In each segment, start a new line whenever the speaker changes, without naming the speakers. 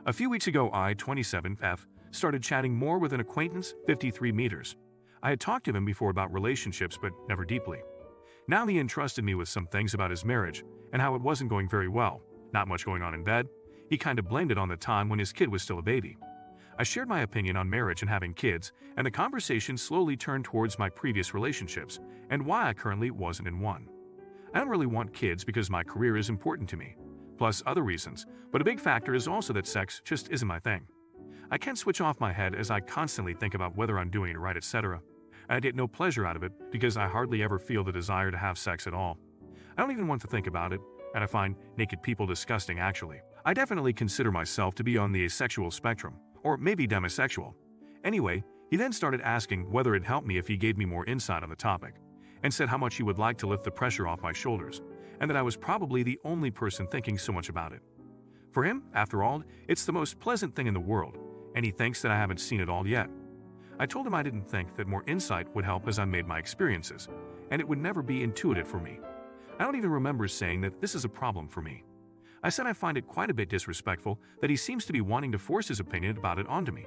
A few weeks ago, I, 27F, started chatting more with an acquaintance, 53 meters. I had talked to him before about relationships, but never deeply. Now he entrusted me with some things about his marriage and how it wasn't going very well, not much going on in bed. He kind of blamed it on the time when his kid was still a baby. I shared my opinion on marriage and having kids, and the conversation slowly turned towards my previous relationships and why I currently wasn't in one. I don't really want kids because my career is important to me, plus other reasons, but a big factor is also that sex just isn't my thing. I can't switch off my head as I constantly think about whether I'm doing it right, etc. I get no pleasure out of it because I hardly ever feel the desire to have sex at all. I don't even want to think about it, and I find naked people disgusting actually. I definitely consider myself to be on the asexual spectrum, or maybe demisexual. Anyway, he then started asking whether it'd help me if he gave me more insight on the topic, and said how much he would like to lift the pressure off my shoulders, and that I was probably the only person thinking so much about it. For him, after all, it's the most pleasant thing in the world, and he thinks that I haven't seen it all yet. I told him I didn't think that more insight would help as I made my experiences, and it would never be intuitive for me. I don't even remember saying that this is a problem for me. I said I find it quite a bit disrespectful that he seems to be wanting to force his opinion about it onto me.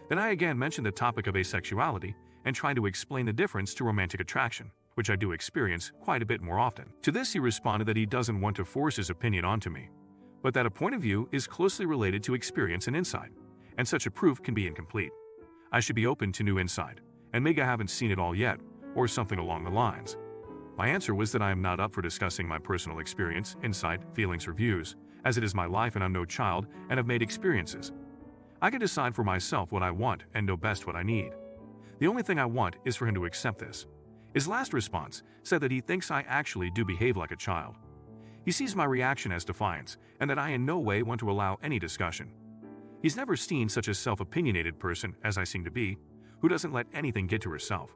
Then I again mentioned the topic of asexuality and tried to explain the difference to romantic attraction, which I do experience quite a bit more often. To this he responded that he doesn't want to force his opinion onto me, but that a point of view is closely related to experience and insight, and such a proof can be incomplete. I should be open to new insight, and maybe I haven't seen it all yet, or something along the lines. My answer was that I am not up for discussing my personal experience, insight, feelings, or views, as it is my life and I'm no child and have made experiences. I can decide for myself what I want and know best what I need. The only thing I want is for him to accept this. His last response said that he thinks I actually do behave like a child. He sees my reaction as defiance and that I in no way want to allow any discussion. He's never seen such a self-opinionated person as I seem to be, who doesn't let anything get to herself.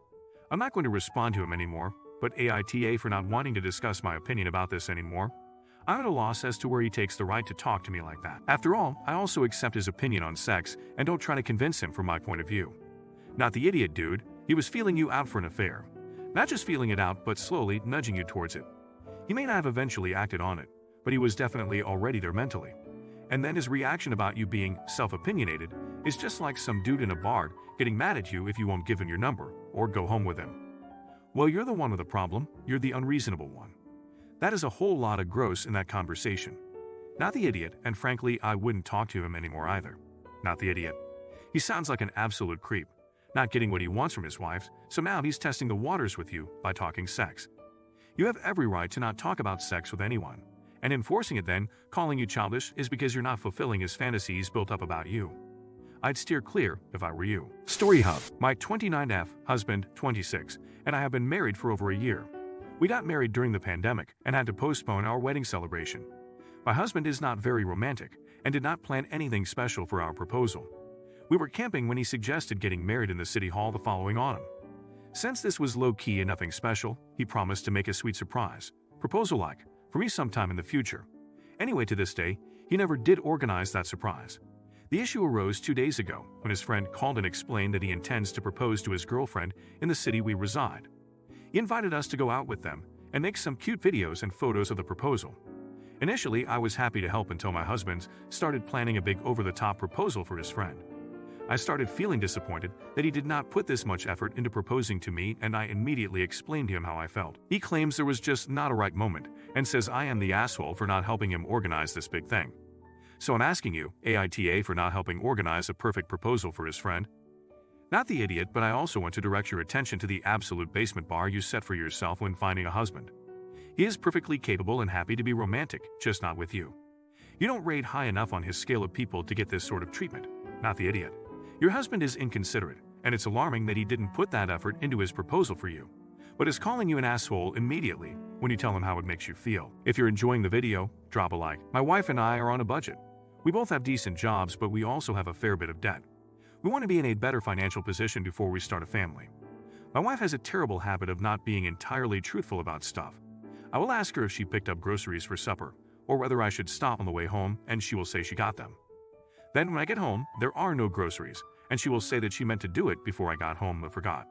I'm not going to respond to him anymore, but AITA for not wanting to discuss my opinion about this anymore. I'm at a loss as to where he takes the right to talk to me like that. After all, I also accept his opinion on sex and don't try to convince him from my point of view. Not the idiot dude, he was feeling you out for an affair. Not just feeling it out, but slowly nudging you towards it. He may not have eventually acted on it, but he was definitely already there mentally. And then his reaction about you being self-opinionated is just like some dude in a bar getting mad at you if you won't give him your number or go home with him. Well, you're the one with the problem, you're the unreasonable one. That is a whole lot of gross in that conversation. Not the idiot, and frankly, I wouldn't talk to him anymore either. Not the idiot. He sounds like an absolute creep, not getting what he wants from his wife, so now he's testing the waters with you by talking sex. You have every right to not talk about sex with anyone, and enforcing it then, calling you childish, is because you're not fulfilling his fantasies built up about you. I'd steer clear if I were you. Story Hub. My 29F husband, 26, and I have been married for over a year. We got married during the pandemic and had to postpone our wedding celebration. My husband is not very romantic and did not plan anything special for our proposal. We were camping when he suggested getting married in the city hall the following autumn. Since this was low-key and nothing special, he promised to make a sweet surprise, proposal-like, for me sometime in the future. Anyway, to this day, he never did organize that surprise. The issue arose 2 days ago when his friend called and explained that he intends to propose to his girlfriend in the city we reside. He invited us to go out with them and make some cute videos and photos of the proposal. Initially, I was happy to help until my husband started planning a big over-the-top proposal for his friend. I started feeling disappointed that he did not put this much effort into proposing to me, and I immediately explained to him how I felt. He claims there was just not a right moment and says I am the asshole for not helping him organize this big thing. So I'm asking you, AITA, for not helping organize a perfect proposal for his friend. Not the idiot, but I also want to direct your attention to the absolute basement bar you set for yourself when finding a husband. He is perfectly capable and happy to be romantic, just not with you. You don't rate high enough on his scale of people to get this sort of treatment. Not the idiot. Your husband is inconsiderate, and it's alarming that he didn't put that effort into his proposal for you, but is calling you an asshole immediately when you tell him how it makes you feel. If you're enjoying the video, drop a like. My wife and I are on a budget. We both have decent jobs, but we also have a fair bit of debt. We want to be in a better financial position before we start a family. My wife has a terrible habit of not being entirely truthful about stuff. I will ask her if she picked up groceries for supper, or whether I should stop on the way home, and she will say she got them. Then when I get home, there are no groceries, and she will say that she meant to do it before I got home but forgot.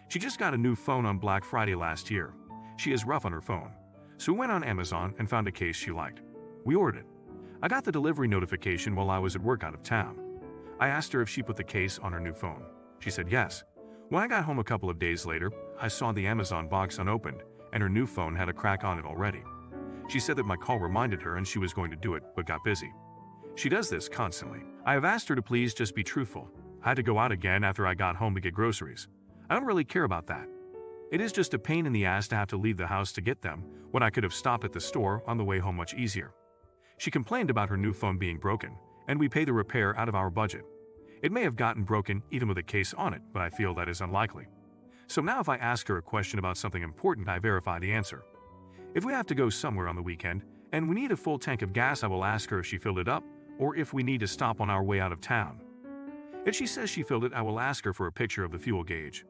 She just got a new phone on Black Friday last year. She is rough on her phone. So we went on Amazon and found a case she liked. We ordered it. I got the delivery notification while I was at work out of town. I asked her if she put the case on her new phone. She said yes. When I got home a couple of days later, I saw the Amazon box unopened, and her new phone had a crack on it already. She said that my call reminded her and she was going to do it, but got busy. She does this constantly. I have asked her to please just be truthful. I had to go out again after I got home to get groceries. I don't really care about that. It is just a pain in the ass to have to leave the house to get them, when I could have stopped at the store on the way home much easier. She complained about her new phone being broken, and we pay the repair out of our budget. It may have gotten broken even with a case on it, but I feel that is unlikely. So now if I ask her a question about something important, I verify the answer. If we have to go somewhere on the weekend, and we need a full tank of gas, I will ask her if she filled it up, or if we need to stop on our way out of town. If she says she filled it, I will ask her for a picture of the fuel gauge.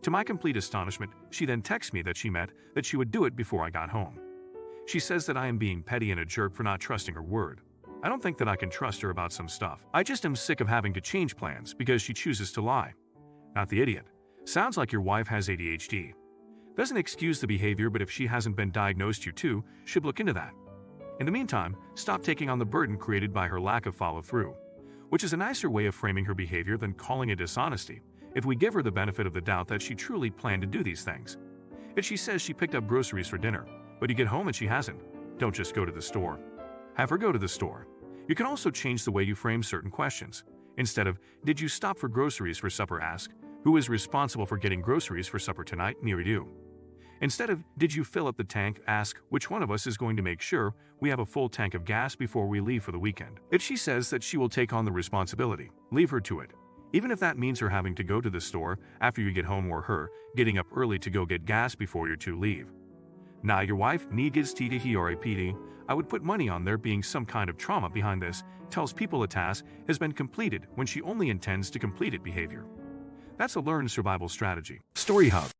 To my complete astonishment, she then texts me that she meant that she would do it before I got home. She says that I am being petty and a jerk for not trusting her word. I don't think that I can trust her about some stuff. I just am sick of having to change plans because she chooses to lie. Not the idiot. Sounds like your wife has ADHD. Doesn't excuse the behavior, but if she hasn't been diagnosed, you too should look into that. In the meantime, stop taking on the burden created by her lack of follow-through, which is a nicer way of framing her behavior than calling it dishonesty, if we give her the benefit of the doubt that she truly planned to do these things. If she says she picked up groceries for dinner, but you get home and she hasn't, don't just go to the store. Have her go to the store. You can also change the way you frame certain questions. Instead of, "Did you stop for groceries for supper?" ask, "Who is responsible for getting groceries for supper tonight near you?" Instead of, "Did you fill up the tank?" ask, "Which one of us is going to make sure we have a full tank of gas before we leave for the weekend?" If she says that she will take on the responsibility, leave her to it. Even if that means her having to go to the store after you get home, or her getting up early to go get gas before you two leave. Now your wife needs TDHRAPD. I would put money on there being some kind of trauma behind this, tells people a task has been completed when she only intends to complete it behavior. That's a learned survival strategy. Story Hub.